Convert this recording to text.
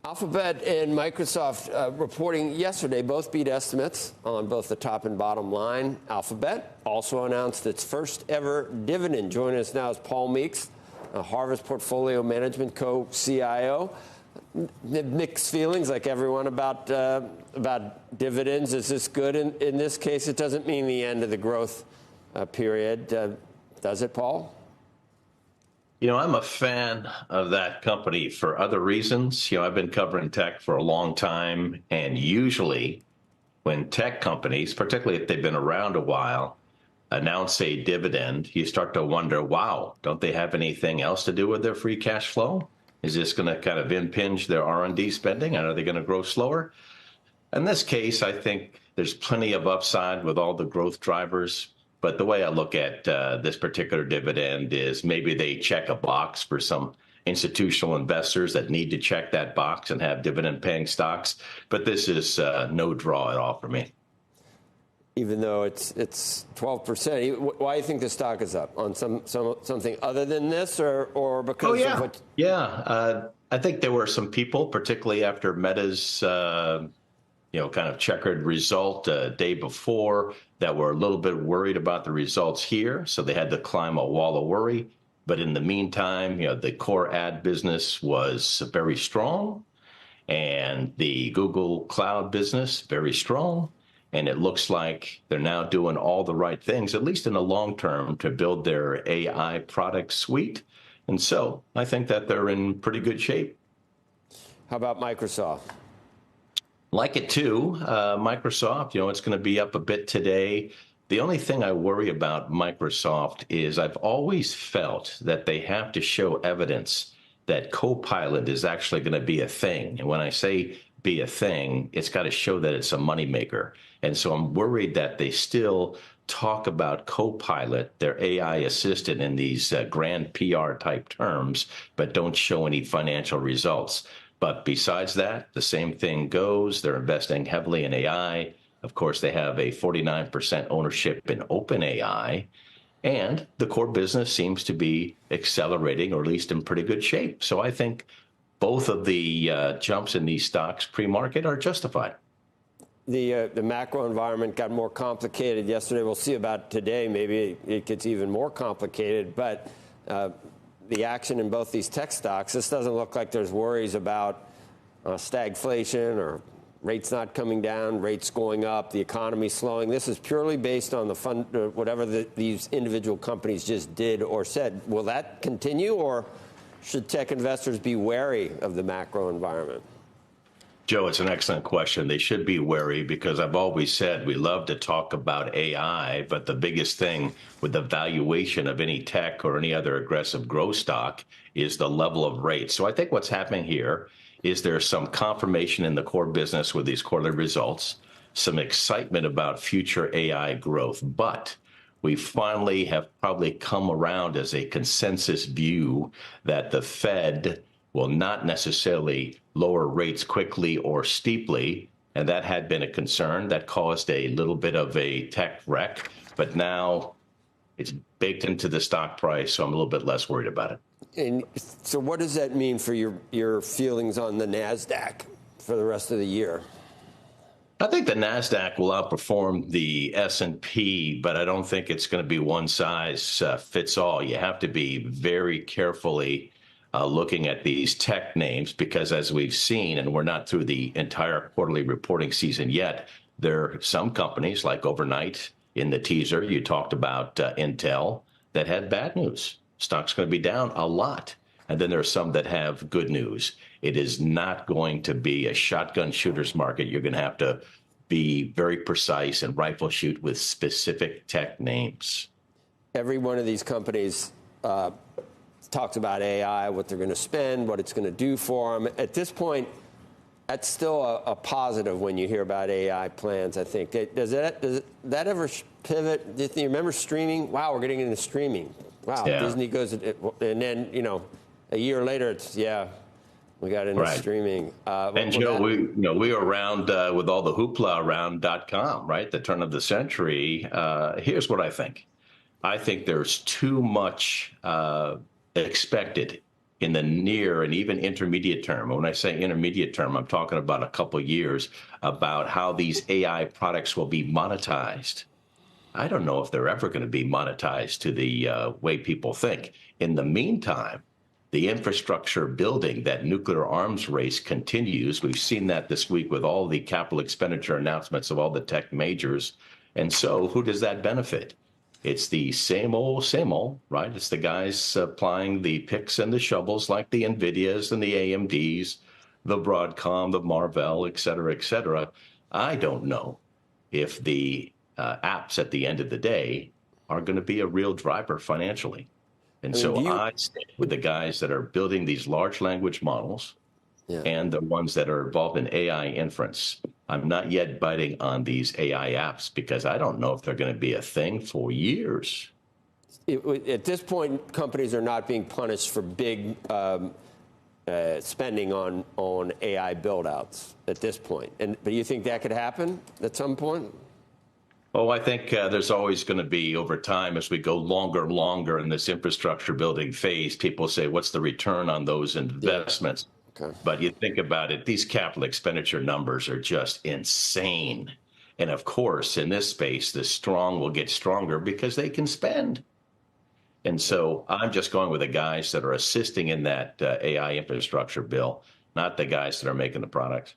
Alphabet and Microsoft reporting yesterday both beat estimates on both the top and bottom line. Alphabet also announced its first ever dividend. Joining us now is Paul Meeks, Harvest Portfolio Management co-CIO. Mixed feelings like everyone about dividends. Is this good? In this case, it doesn't mean the end of the growth period. Does it, Paul? You know, I'm a fan of that company for other reasons. You know, I've been covering tech for a long time, and usually when tech companies, particularly if they've been around a while, announce a dividend, you start to wonder, wow, don't they have anything else to do with their free cash flow? Is this going to kind of impinge their R&D spending? And are they going to grow slower? In this case, I think there's plenty of upside with all the growth drivers. But the way I look at this particular dividend is maybe they check a box for some institutional investors that need to check that box and have dividend-paying stocks. But this is no draw at all for me. Even though it's 12%, why do you think the stock is up? On something other than this, or because of what? Yeah, I think there were some people, particularly after Meta's kind of checkered result day before, that were a little bit worried about the results here. So they had to climb a wall of worry. But in the meantime, the core ad business was very strong, and the Google Cloud business very strong. And it looks like they're now doing all the right things, at least in the long term, to build their AI product suite. And so I think that they're in pretty good shape. How about Microsoft? Like it too. Microsoft, it's going to be up a bit today. The only thing I worry about Microsoft is I've always felt that they have to show evidence that Copilot is actually going to be a thing. And when I say be a thing, it's got to show that it's a moneymaker. And so I'm worried that they still talk about Copilot, their AI assistant, in these grand PR type terms, but don't show any financial results. But besides that, the same thing goes. They're investing heavily in AI. Of course, they have a 49% ownership in OpenAI. And the core business seems to be accelerating, or at least in pretty good shape. So I think both of the jumps in these stocks pre-market are justified. The macro environment got more complicated yesterday. We'll see about today. Maybe it gets even more complicated. But the action in both these tech stocks, this doesn't look like there's worries about stagflation or rates not coming down, rates going up, the economy slowing. This is purely based on the fund, whatever these individual companies just did or said. Will that continue, or should tech investors be wary of the macro environment? Joe, it's an excellent question. They should be wary, because I've always said we love to talk about AI, but the biggest thing with the valuation of any tech or any other aggressive growth stock is the level of rates. So I think what's happening here is there's some confirmation in the core business with these quarterly results, some excitement about future AI growth, but we finally have probably come around as a consensus view that the Fed will not necessarily lower rates quickly or steeply, and that had been a concern that caused a little bit of a tech wreck, but now it's baked into the stock price, so I'm a little bit less worried about it. And so what does that mean for your feelings on the NASDAQ for the rest of the year? I think the NASDAQ will outperform the S&P, but I don't think it's going to be one size fits all. You have to be very carefully looking at these tech names, because as we've seen, and we're not through the entire quarterly reporting season yet, there are some companies like overnight in the teaser, you talked about Intel, that had bad news. Stock's going to be down a lot. And then there are some that have good news. It is not going to be a shotgun shooters market. You're going to have to be very precise and rifle shoot with specific tech names. Every one of these companies talks about AI, what they're going to spend, what it's going to do for them. At this point, that's still a positive when you hear about AI plans, I think. Does that ever pivot? Do you remember streaming? Wow, we're getting into streaming. Wow, yeah. Disney goes, and then, a year later, it's, we got into streaming. And Joe, we were around with all the hoopla around .com, right? The turn of the century. Here's what I think. I think there's too much expected in the near and even intermediate term. When I say intermediate term, I'm talking about a couple of years, about how these AI products will be monetized. I don't know if they're ever going to be monetized to the way people think. In the meantime, the infrastructure building, that nuclear arms race continues. We've seen that this week with all the capital expenditure announcements of all the tech majors. And so who does that benefit? It's the same old, right? It's the guys applying the picks and the shovels like the NVIDIAs and the AMDs, the Broadcom, the Marvell, et cetera, et cetera. I don't know if the apps at the end of the day are going to be a real driver financially. And so I stick with the guys that are building these large language models and the ones that are involved in AI inference. I'm not yet biting on these AI apps because I don't know if they're going to be a thing for years. At this point, companies are not being punished for big spending on AI build-outs at this point. But you think that could happen at some point? Oh, I think there's always going to be, over time, as we go longer and longer in this infrastructure building phase, people say, what's the return on those investments? Yeah. Okay. But you think about it, these capital expenditure numbers are just insane. And of course, in this space, the strong will get stronger because they can spend. And so I'm just going with the guys that are assisting in that AI infrastructure bill, not the guys that are making the products.